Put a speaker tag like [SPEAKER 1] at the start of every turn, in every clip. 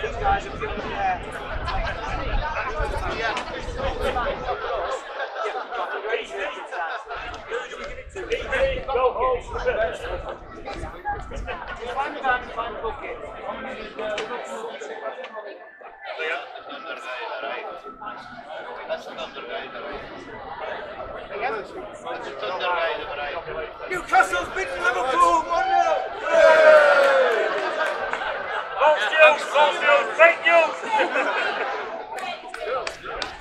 [SPEAKER 1] These guys are giving them there. Go home. Find bucket. Newcastle's beaten Liverpool 1-0. False news, fake news.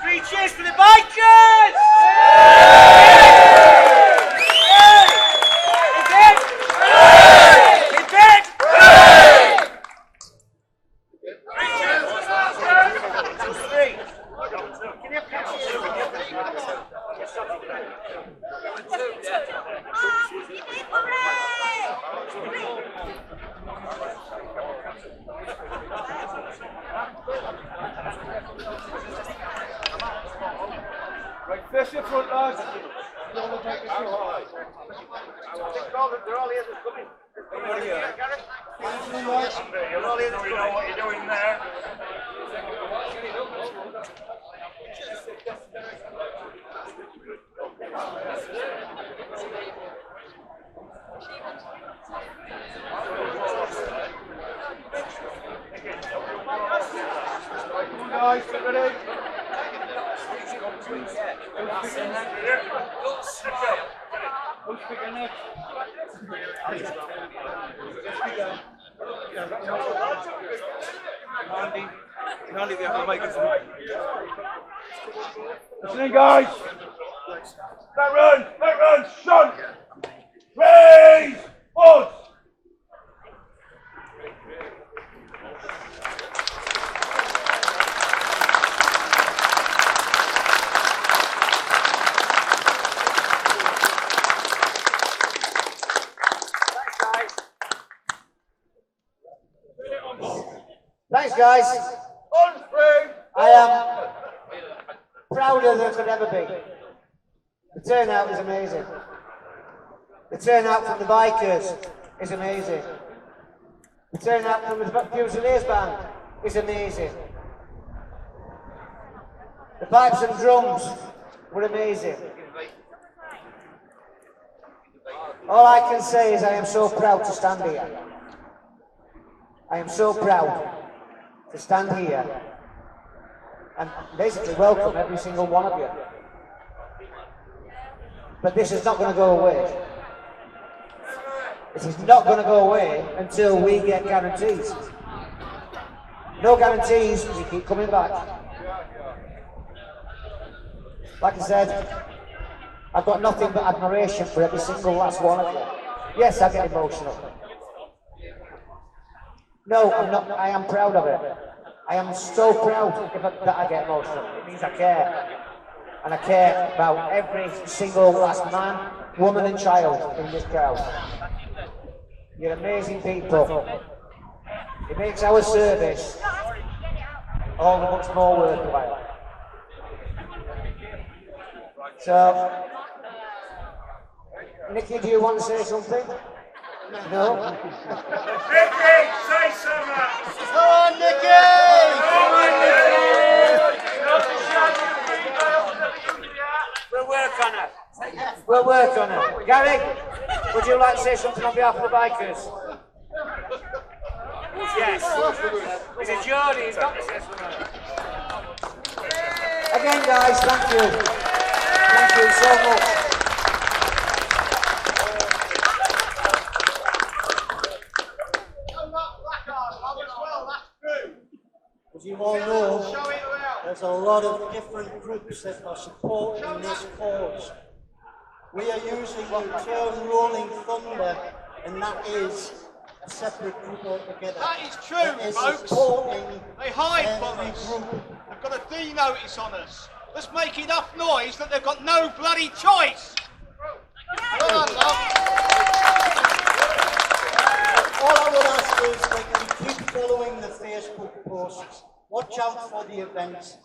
[SPEAKER 1] 3 cheers for the Vikings! Fish in front, lads. They're all here that's coming. You're all here that's coming. You know what you're doing there. Guys, get ready. Who's picking next? Andy, we have to make it. Listening, guys. Back run, son. Raise, odds. Thanks, guys. I am prouder than I could ever be. The turnout is amazing. The turnout from the bikers is amazing. The turnout from the Fusiliers band is amazing. The pipes and drums were amazing. All I can say is I am so proud to stand here. I am so proud to stand here and basically welcome every single one of you. But this is not going to go away. This is not going to go away until we get guarantees. No guarantees, we keep coming back. Like I said, I've got nothing but admiration for every single last one of you. Yes, I get emotional. No, I'm not. I am proud of it. I am so proud that I get emotional. It means I care. And I care about every single last man, woman and child in this crowd. You're amazing people. It makes our service all the much more worthwhile. So, Nicky, do you want to say something? No?
[SPEAKER 2] Nicky, say something!
[SPEAKER 1] Come on, Nicky!
[SPEAKER 2] Come on, Nicky!
[SPEAKER 1] We'll work on it. We'll work on it. Gary, would you like to say something on behalf of the bikers? Yes. Is it Jordy? He's got to say something. Again, guys, thank you. Thank you so much.
[SPEAKER 3] As you all know, there's a lot of different groups that are supporting this cause. We are using the term Rolling Thunder, and that is a separate group altogether.
[SPEAKER 4] That is true, folks. They hide from us. They've got a D notice on us. Let's make enough noise that they've got no bloody choice.
[SPEAKER 3] All I would ask Members, they can keep following the Facebook posts. Watch out for the events.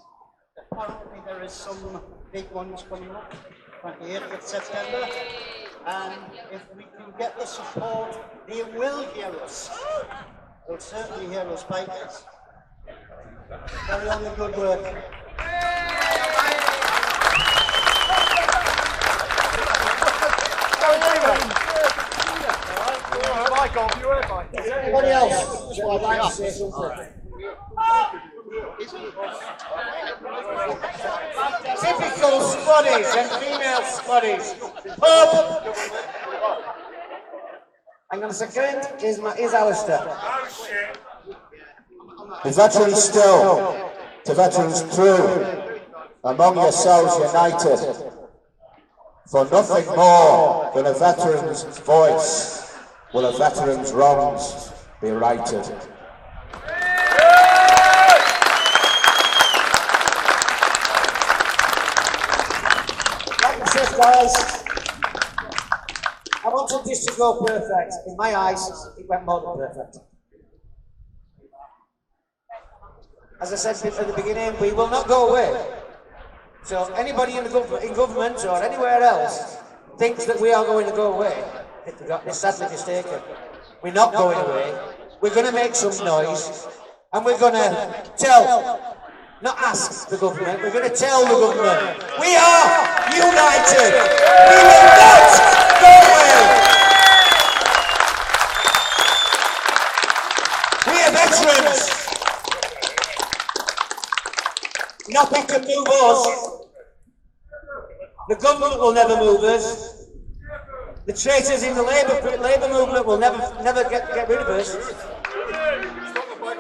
[SPEAKER 3] Apparently there is some big ones coming up, 28th of September. And if we can get the support, they will hear us. They'll certainly hear us fighters. Carry on the good work.
[SPEAKER 1] Anybody else would like to say something? Typical Scotties and female Scotties. Pub! Hang on a second. Here's Alistair.
[SPEAKER 2] Oh shit.
[SPEAKER 5] The veterans still, to veterans true, among yourselves united, for nothing more than a veteran's voice will a veteran's wrongs be righted.
[SPEAKER 1] Like I said, guys, I wanted this to go perfect. In my eyes, it went more than perfect. As I said at the beginning, we will not go away. So anybody in government or anywhere else thinks that we are going to go away, they're sadly mistaken. We're not going away. We're going to make some noise, and we're going to tell, not ask the government, we're going to tell the government, we are united. We will not go away. We are veterans. Nothing can move us. The government will never move us. The traitors in the labour movement will never get rid of us.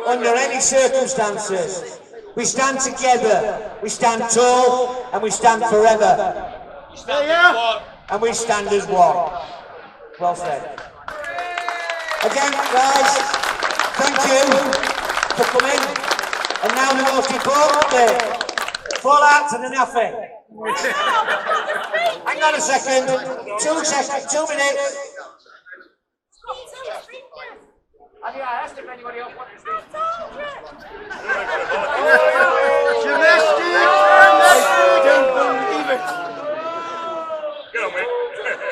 [SPEAKER 1] Under any circumstances. We stand together, we stand tall, and we stand forever. And we stand as one. Well said. Again, guys, thank you for coming. And now the most important bit. Full out to the nothing. Hang on a second. 2 minutes. I asked if anybody else wanted to speak.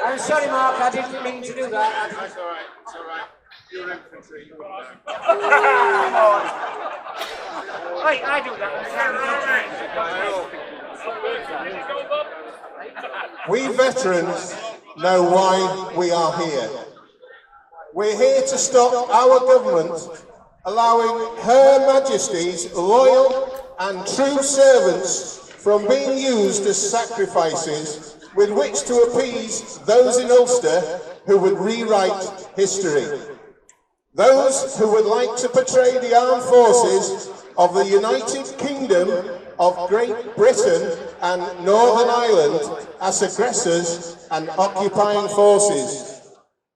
[SPEAKER 1] I'm sorry, Mark, I didn't mean to do that.
[SPEAKER 2] That's all right. It's all right. You're infantry. You wouldn't know.
[SPEAKER 1] Wait, I do that.
[SPEAKER 5] We veterans know why we are here. We're here to stop our government allowing Her Majesty's loyal and true servants from being used as sacrifices with which to appease those in Ulster who would rewrite history. Those who would like to portray the armed forces of the United Kingdom of Great Britain and Northern Ireland as aggressors and occupying forces.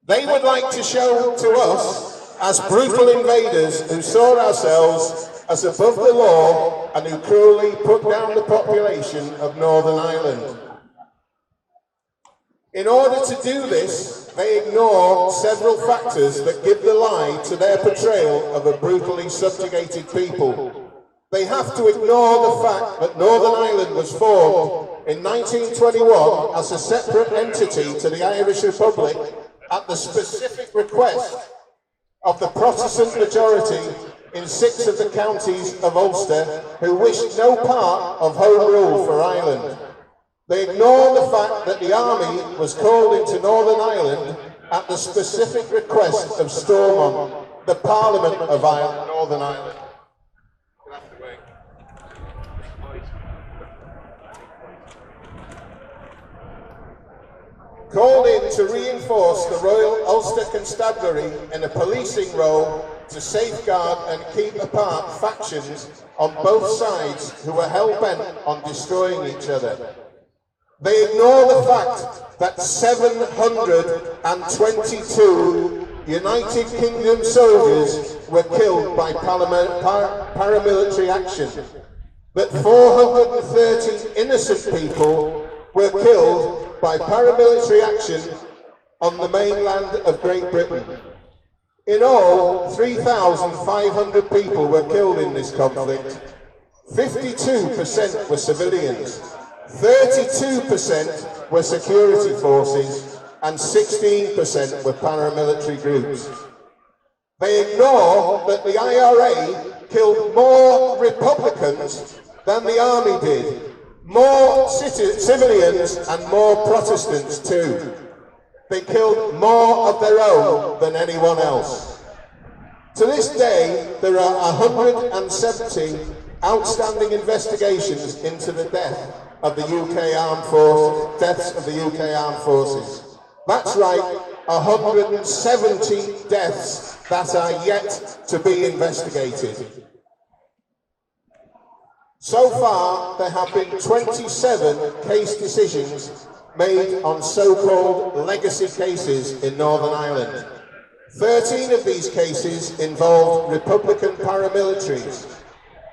[SPEAKER 5] They would like to show to us as brutal invaders who saw ourselves as above the law and who cruelly put down the population of Northern Ireland. In order to do this, they ignore several factors that give the lie to their portrayal of a brutally subjugated people. They have to ignore the fact that Northern Ireland was formed in 1921 as a separate entity to the Irish Republic at the specific request of the Protestant majority in 6 of the counties of Ulster who wished no part of home rule for Ireland. They ignore the fact that the army was called into Northern Ireland at the specific request of Stormont, the Parliament of Ireland, Northern Ireland. Called in to reinforce the Royal Ulster Constabulary in a policing role to safeguard and keep apart factions on both sides who were hell-bent on destroying each other. They ignore the fact that 722 United Kingdom soldiers were killed by paramilitary action, that 430 innocent people were killed by paramilitary action on the mainland of Great Britain. In all, 3,500 people were killed in this conflict. 52% were civilians, 32% were security forces, and 16% were paramilitary groups. They ignore that the IRA killed more Republicans than the army did, more civilians and more Protestants too. They killed more of their own than anyone else. To this day, there are 170 outstanding investigations into the deaths of the UK Armed Forces. That's right, 170 deaths that are yet to be investigated. So far, there have been 27 case decisions made on so-called legacy cases in Northern Ireland. 13 of these cases involved Republican paramilitaries.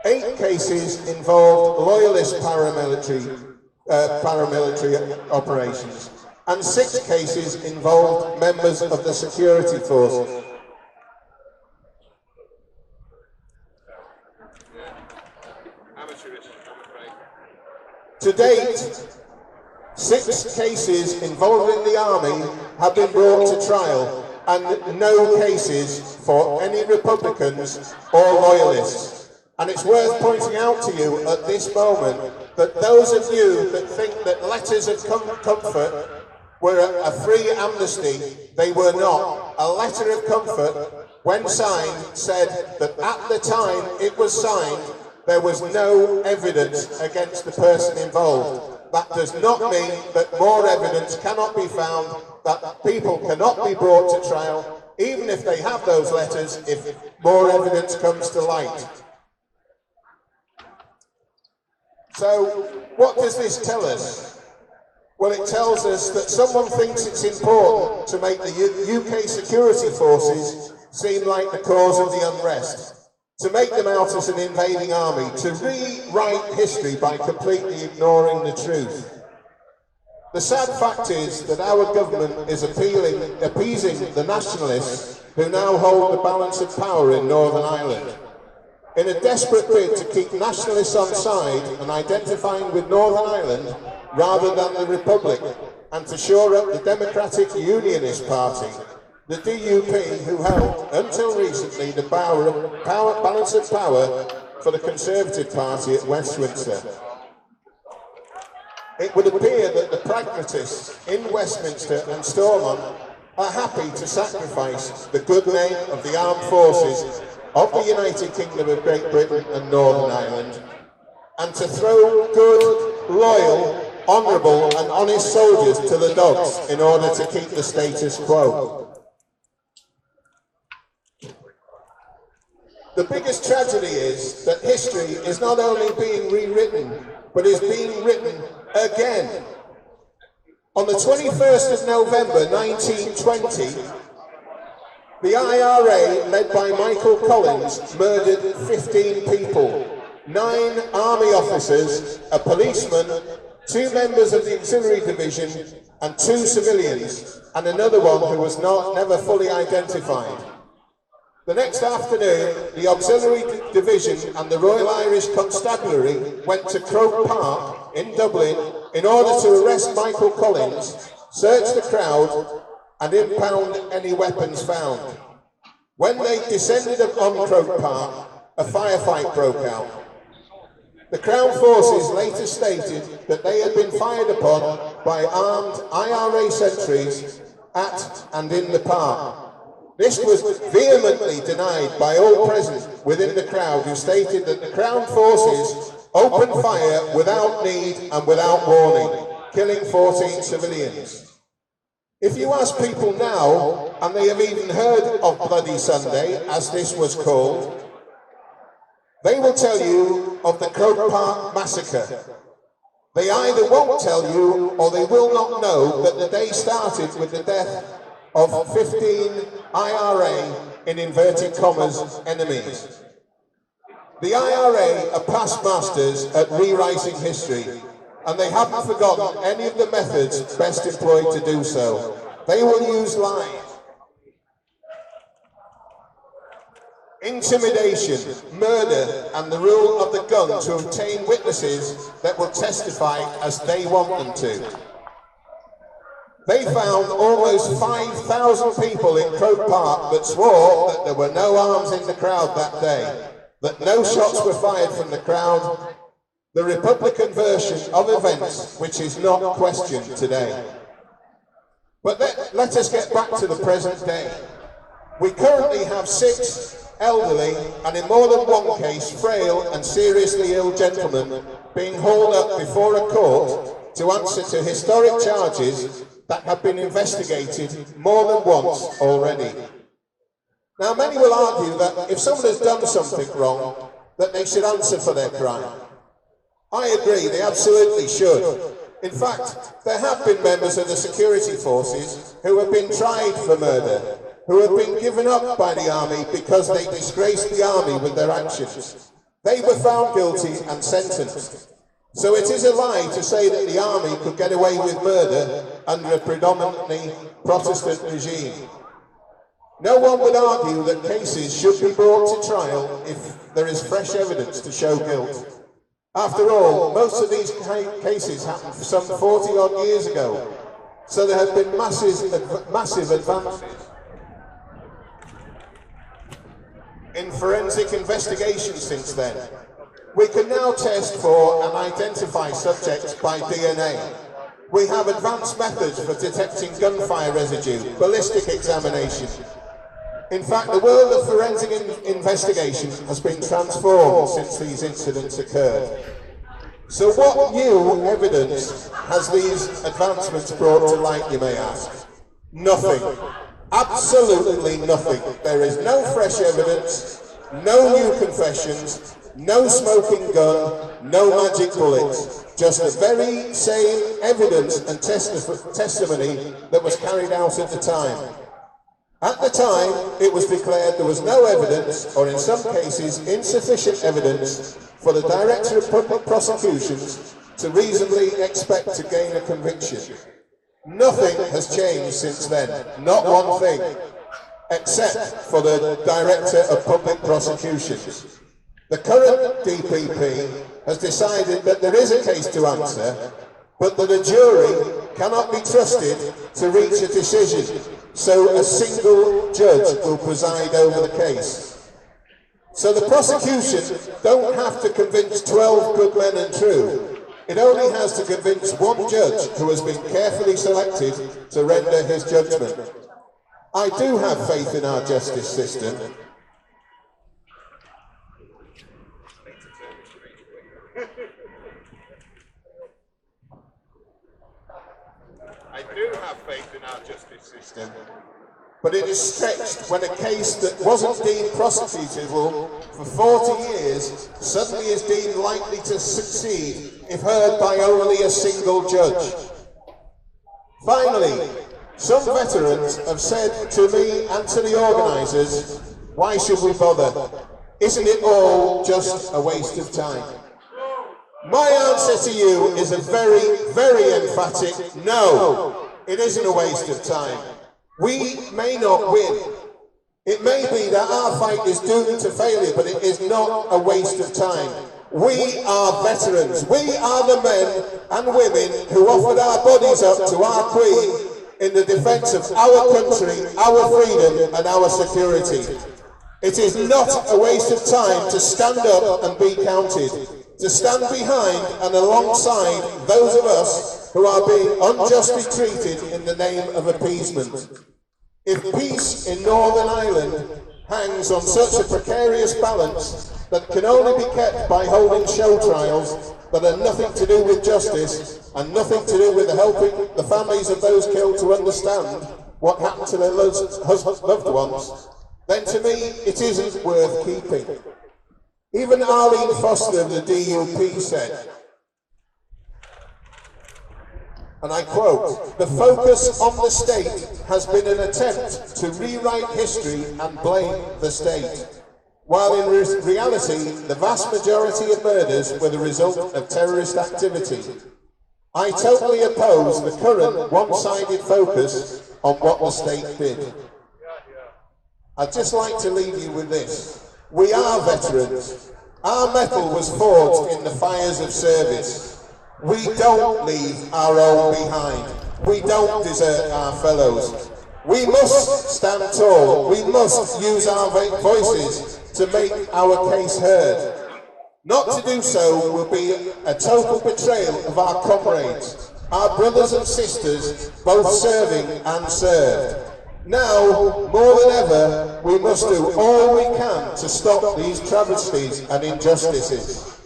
[SPEAKER 5] 8 cases involved loyalist paramilitary operations. And 6 cases involved members of the security forces. To date, 6 cases involving the army have been brought to trial, and no cases for any Republicans or loyalists. And it's worth pointing out to you at this moment that those of you that think that letters of comfort were a free amnesty, they were not. A letter of comfort, when signed, said that at the time it was signed, there was no evidence against the person involved. That does not mean that more evidence cannot be found, that people cannot be brought to trial, even if they have those letters, if more evidence comes to light. So, what does this tell us? Well, it tells us that someone thinks it's important to make the UK security forces seem like the cause of the unrest, to make them out as an invading army, to rewrite history by completely ignoring the truth. The sad fact is that our government is appeasing the nationalists who now hold the balance of power in Northern Ireland. In a desperate bid to keep nationalists on side and identifying with Northern Ireland rather than the Republic, and to shore up the Democratic Unionist Party, the DUP, who held, until recently, the balance of power for the Conservative Party at Westminster. It would appear that the pragmatists in Westminster and Stormont are happy to sacrifice the good name of the armed forces of the United Kingdom of Great Britain and Northern Ireland, and to throw good, loyal, honourable and honest soldiers to the dogs in order to keep the status quo. The biggest tragedy is that history is not only being rewritten, but is being written again. On the 21st of November 1920, the IRA, led by Michael Collins, murdered 15 people. 9 army officers, a policeman, 2 members of the auxiliary division, and 2 civilians, and another one who was never fully identified. The next afternoon, the auxiliary division and the Royal Irish Constabulary went to Croke Park in Dublin in order to arrest Michael Collins, search the crowd, and impound any weapons found. When they descended on Croke Park, a firefight broke out. The Crown Forces later stated that they had been fired upon by armed IRA sentries at and in the park. This was vehemently denied by all present within the crowd, who stated that the Crown Forces opened fire without need and without warning, killing 14 civilians. If you ask people now, and they have even heard of Bloody Sunday, as this was called, they will tell you of the Croke Park massacre. They either won't tell you, or they will not know that the day started with the death of 15 IRA, in inverted commas, enemies. The IRA are past masters at rewriting history, and they haven't forgotten any of the methods best employed to do so. They will use lies. intimidation, murder, and the rule of the gun to obtain witnesses that will testify as they want them to. They found almost 5,000 people in Croke Park that swore that there were no arms in the crowd that day, that no shots were fired from the crowd, the Republican version of events which is not questioned today. But let us get back to the present day. We currently have 6 elderly and in more than one case frail and seriously ill gentlemen being hauled up before a court to answer to historic charges that have been investigated more than once already. Now many will argue that if someone has done something wrong, that they should answer for their crime. I agree, they absolutely should. In fact, there have been members of the security forces who have been tried for murder, who have been given up by the army because they disgraced the army with their actions. They were found guilty and sentenced. So it is a lie to say that the army could get away with murder under a predominantly Protestant regime. No one would argue that cases should be brought to trial if there is fresh evidence to show guilt. After all, most of these cases happened some 40-odd years ago, so there have been massive advances in forensic investigation since then. We can now test for and identify subjects by DNA. We have advanced methods for detecting gunfire residue, ballistic examination. In fact, the world of forensic investigation has been transformed since these incidents occurred. So what new evidence has these advancements brought to light, you may ask? Nothing. Absolutely nothing. There is no fresh evidence, no new confessions, no smoking gun, no magic bullets, just the very same evidence and testimony that was carried out at the time. At the time, it was declared there was no evidence, or in some cases insufficient evidence, for the Director of Public Prosecutions to reasonably expect to gain a conviction. Nothing has changed since then, not one thing, except for the Director of Public Prosecutions. The current DPP has decided that there is a case to answer, but that a jury cannot be trusted to reach a decision, so a single judge will preside over the case. So the prosecution don't have to convince 12 good men and true. It only has to convince one judge who has been carefully selected to render his judgment. I do have faith in our justice system. I do have faith in our justice system, but it is stretched when a case that wasn't deemed prosecutable for 40 years suddenly is deemed likely to succeed if heard by only a single judge. Finally, some veterans have said to me and to the organisers, why should we bother? Isn't it all just a waste of time? My answer to you is a very, very emphatic no. It isn't a waste of time. We may not win. It may be that our fight is doomed to failure, but it is not a waste of time. We are veterans. We are the men and women who offered our bodies up to our Queen in the defence of our country, our freedom and our security. It is not a waste of time to stand up and be counted, to stand behind and alongside those of us who are being unjustly treated in the name of appeasement. If peace in Northern Ireland hangs on such a precarious balance that can only be kept by holding show trials that have nothing to do with justice and nothing to do with helping the families of those killed to understand what happened to their loved ones, then to me it isn't worth keeping. Even Arlene Foster of the DUP said, and I quote, "The focus on the state has been an attempt to rewrite history and blame the state, while in reality the vast majority of murders were the result of terrorist activity. I totally oppose the current one-sided focus on what the state did." I'd just like to leave you with this. We are veterans. Our metal was forged in the fires of service. We don't leave our own behind. We don't desert our fellows. We must stand tall. We must use our voices to make our case heard. Not to do so will be a total betrayal of our comrades, our brothers and sisters, both serving and served. Now, more than ever, we must do all we can to stop these travesties and injustices.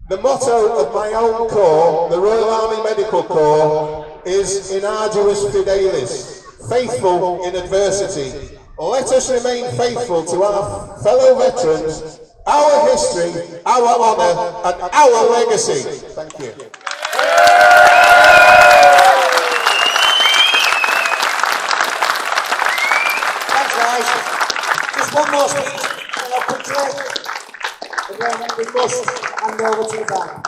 [SPEAKER 5] The motto of my own corps, the Royal Army Medical Corps, is in arduis fidelis, faithful in adversity. Let us remain faithful to our fellow veterans, our history, our honour and our legacy. Thank you.
[SPEAKER 1] Thanks, guys. Just one more speech, and I'll quickly, and then we must hand over to the band.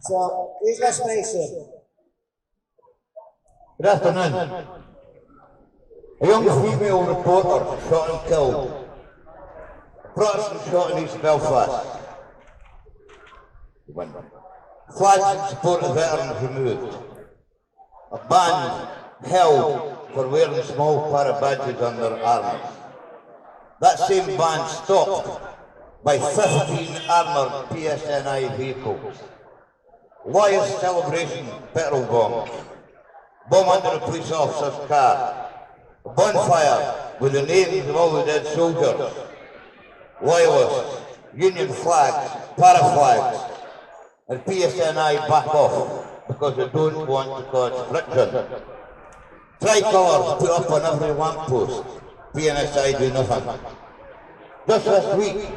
[SPEAKER 1] So, here's Les Mason.
[SPEAKER 6] Good afternoon. A young female reporter shot and killed. A Protestant shot in East Belfast. Flags in support of veterans removed. A band held for wearing small para badges on their arms. That same band stopped by 15 armoured PSNI vehicles. Lawyers' celebration petrol bombs. Bomb under a police officer's car. A bonfire with the names of all the dead soldiers. Loyalists, Union flags, para flags, and PSNI back off because they don't want to cause friction. Tricolours put up on every lamppost. PNSI do nothing. Just this week,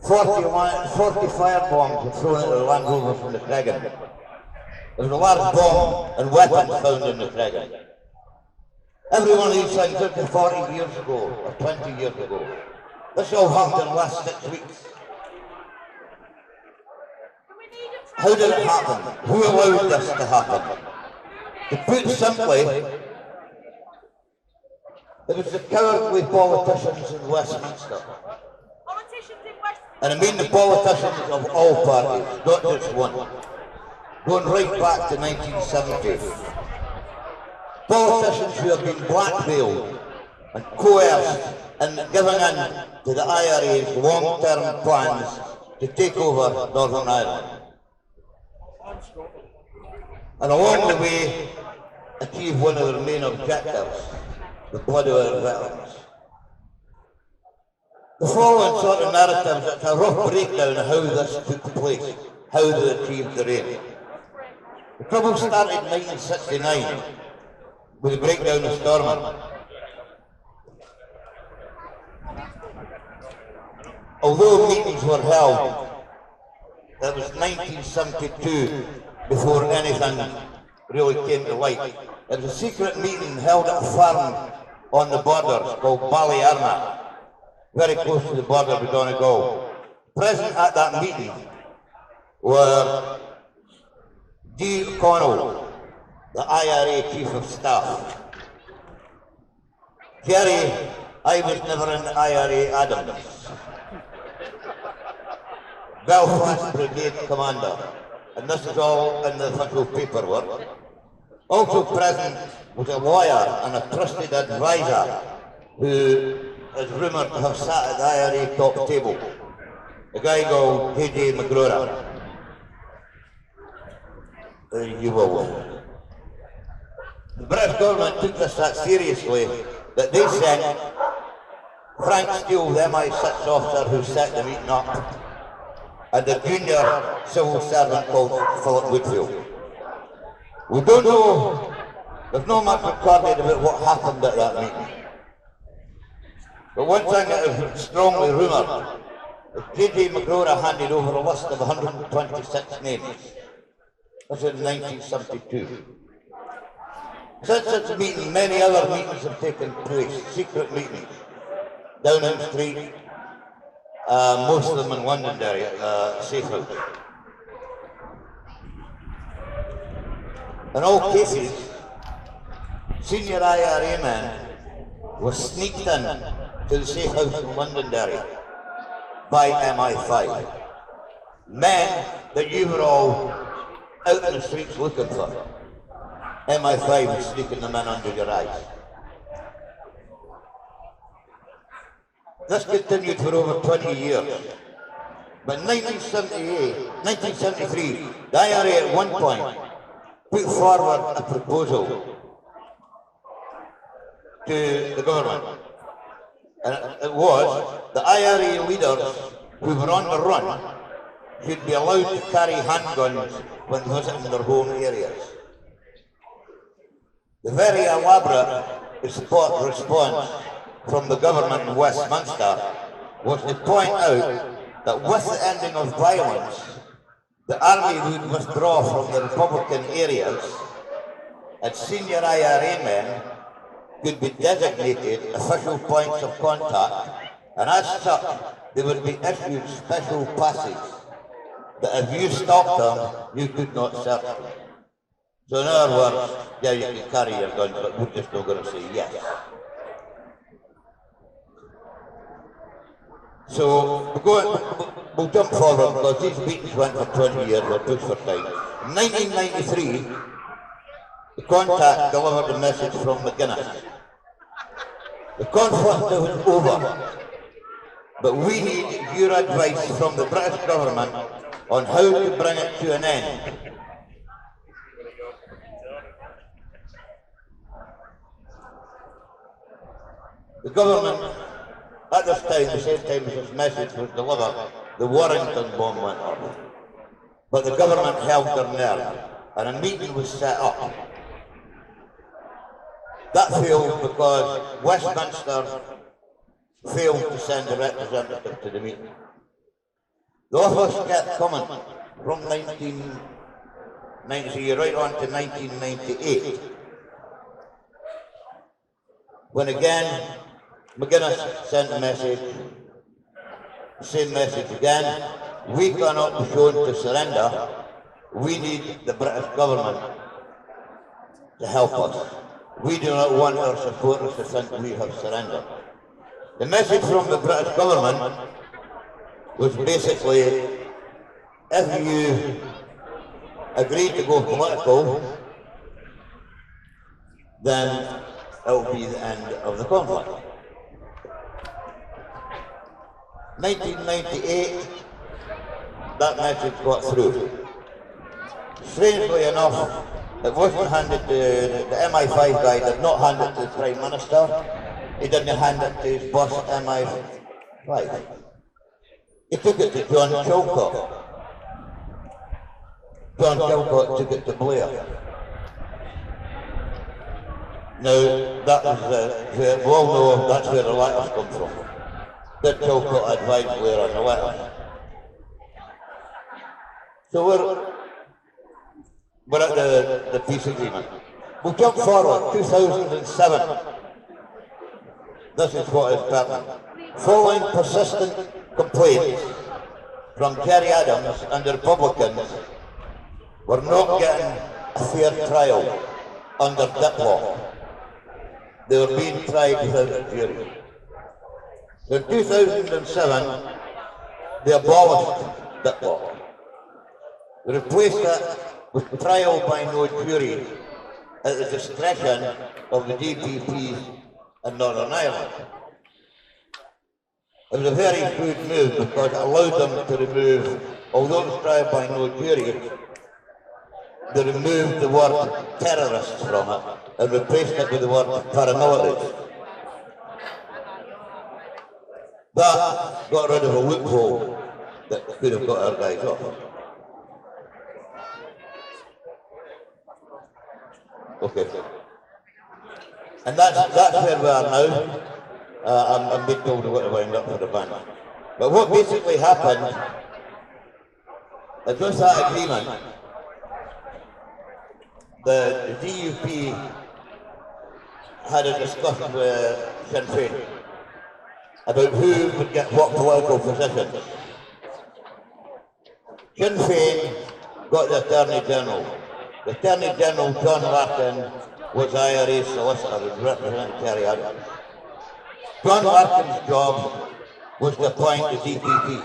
[SPEAKER 6] 40 firebombs were thrown at the Land Rover from the Cregan. There was a large bomb and weapons found in the Cregan. Every one of these things took 40 years ago, or 20 years ago. This all happened in the last 6 weeks. How did it happen? Who allowed this to happen? To put simply, it was the cowardly politicians in Westminster. And I mean the politicians of all parties, not just one. Going right back to 1970. Politicians who have been blackmailed and coerced and given in to the IRA's long-term plans to take over Northern Ireland. And along the way, achieve one of their main objectives, the blood of our veterans. The following sort of narratives, it's a rough breakdown of how this took place, how they achieved their aim. The trouble started in 1969 with the breakdown of Stormont. Although meetings were held, it was 1972 before anything really came to light. It was a secret meeting held at a farm on the borders called Ballyarna, very close to the border with Donegal. Present at that meeting were D. O'Connell, the IRA Chief of Staff. Jerry, I was never in IRA Adams. Belfast Brigade Commander, and this is all in the official paperwork. Also present was a lawyer and a trusted advisor who is rumoured to have sat at the IRA top table, a guy called J.J. McGraw. You will. The British government took this that seriously that they sent Frank Steele, the MI6 officer who set the meeting up, and a junior civil servant called Philip Woodfield. We don't know, there's no much recorded about what happened at that meeting. But one thing that is strongly rumoured is J.J. McGraw handed over a list of 126 names. This was in 1972. Since this meeting, many other meetings have taken place, secret meetings, Downing Street, most of them in Londonderry, Safehouse. In all cases, senior IRA men were sneaked in to the safe house in Londonderry by MI5. Men that you were all out in the streets looking for. MI5 was sneaking them in under your eyes. This continued for over 20 years. But in 1973, the IRA at one point put forward a proposal to the government. And it was the IRA leaders who were on the run should be allowed to carry handguns when visiting their home areas. The very elaborate response from the government in Westminster was to point out that with the ending of violence, the army would withdraw from the Republican areas and senior IRA men could be designated official points of contact, and as such, they would be issued special passes that if you stopped them, you could not search them. So in other words, yeah, you can carry your guns, but we're just not going to say yes. So we'll jump forward because these meetings went for 20 years, we're pushed for time. In 1993, the contact delivered a message from McGuinness. The conflict is over, but we need your advice from the British government on how to bring it to an end. The government, at this time, the same time as this message was delivered, the Warrington bomb went off. But the government held their nerve, and a meeting was set up. That failed because Westminster failed to send a representative to the meeting. The offers kept coming from 1993 right on to 1998, when again McGuinness sent a message, same message again: we cannot be shown to surrender, we need the British government to help us. We do not want our supporters to think we have surrendered. The message from the British government was basically, if you agree to go political, then it will be the end of the conflict. 1998, that message got through. Strangely enough, it wasn't handed to the MI5 guy, did not hand it to the Prime Minister. He didn't hand it to his boss at MI5. He took it to John Chilcot. John Chilcot took it to Blair. Now, that was where, we all know that's where the letters come from. Did Chilcot advise Blair on the letters? So we're at the peace agreement. We'll jump forward, 2007. This is what is happening. Following persistent complaints from Gerry Adams and the Republicans, we're not getting a fair trial under deadlock. They were being tried without a jury. So in 2007, they abolished deadlock. They replaced it with trial by no jury at the discretion of the DPP in Northern Ireland. It was a very good move because it allowed them to remove, although it was trial by no jury, they removed the word terrorists from it and replaced it with the word paramilitaries. That got rid of a loophole that could have got our guys off. Okay. And that's where we are now. I'm being told what to wind up for the band. But what basically happened is with that agreement, the DUP had a discussion with Sinn Féin about who would get what political position. Sinn Féin got the Attorney General. The Attorney General, John Larkin, was IRA solicitor and represented Gerry Adams. John Larkin's job was to appoint the DPP.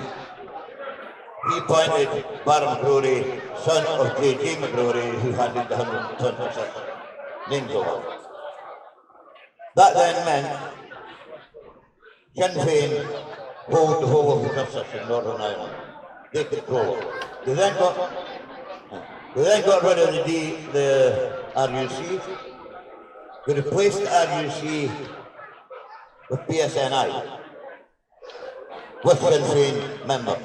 [SPEAKER 6] He appointed Baron McGrory, son of J.J. McGrory, who handed the 126 names over. That then meant Sinn Féin hold the whole of the justice in Northern Ireland. They control it. They then got rid of the RUC. They replaced the RUC with PSNI, with Sinn Féin members.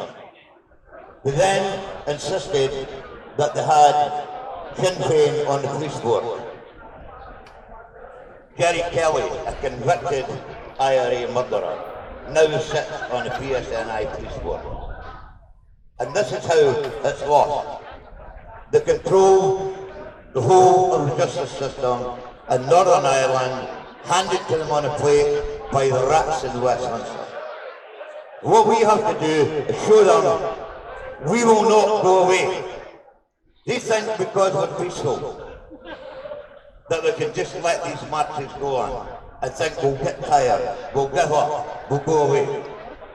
[SPEAKER 6] They then insisted that they had Sinn Féin on the police board. Jerry Kelly, a convicted IRA murderer, now sits on the PSNI police board. And this is how it's lost. They control the whole of the justice system in Northern Ireland, handed to them on a plate by the rats in Westminster. What we have to do is show them we will not go away. They think because we're peaceful that we can just let these marches go on and think we'll get tired, we'll give up, we'll go away.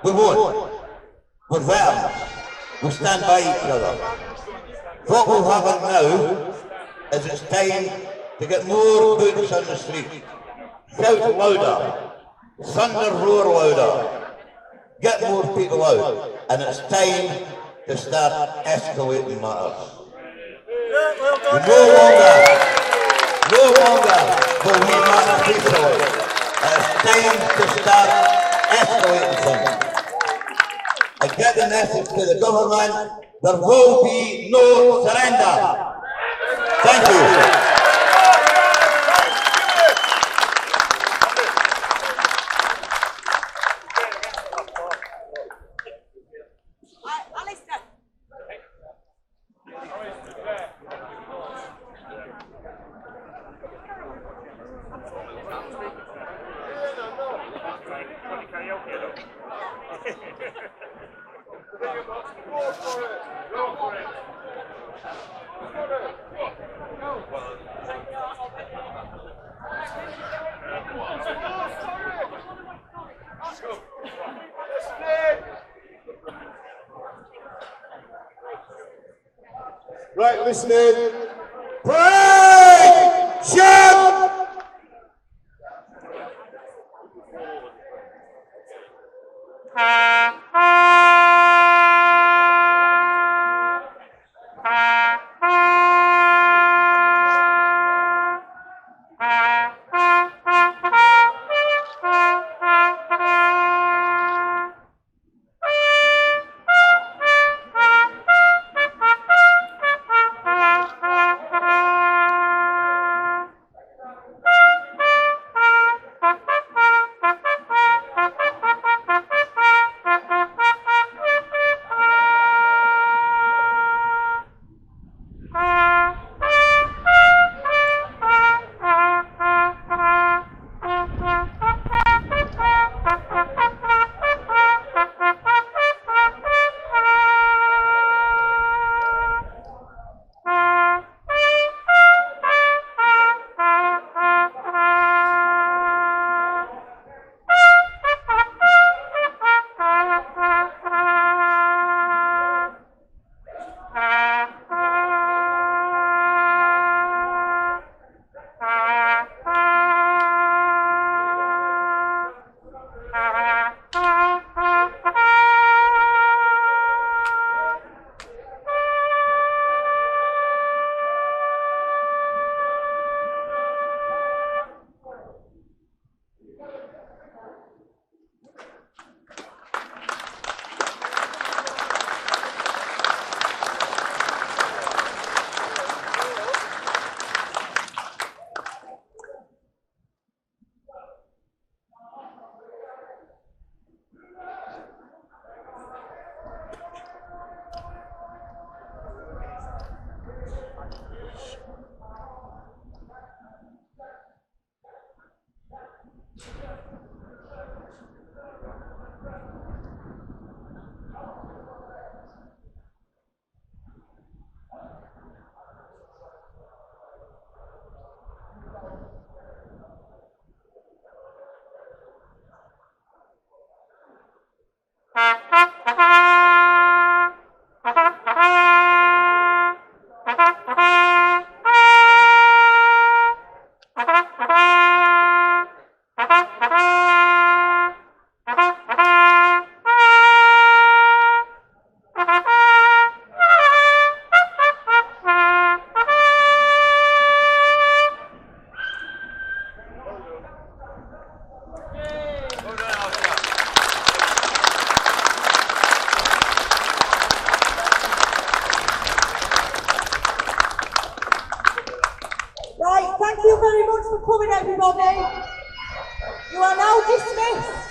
[SPEAKER 6] We won't. We're veterans. We stand by each other. What will happen now is it's time to get more boots on the street. Shout louder. Thunder roar louder. Get more people out. And it's time to start escalating matters. No longer will we matter peacefully. It's time to start escalating things. And get the message to the government, there will be no surrender. Thank you.
[SPEAKER 5] Right, listening. Break! Jump!
[SPEAKER 7] Right, thank you very much for coming, everybody. You are now dismissed.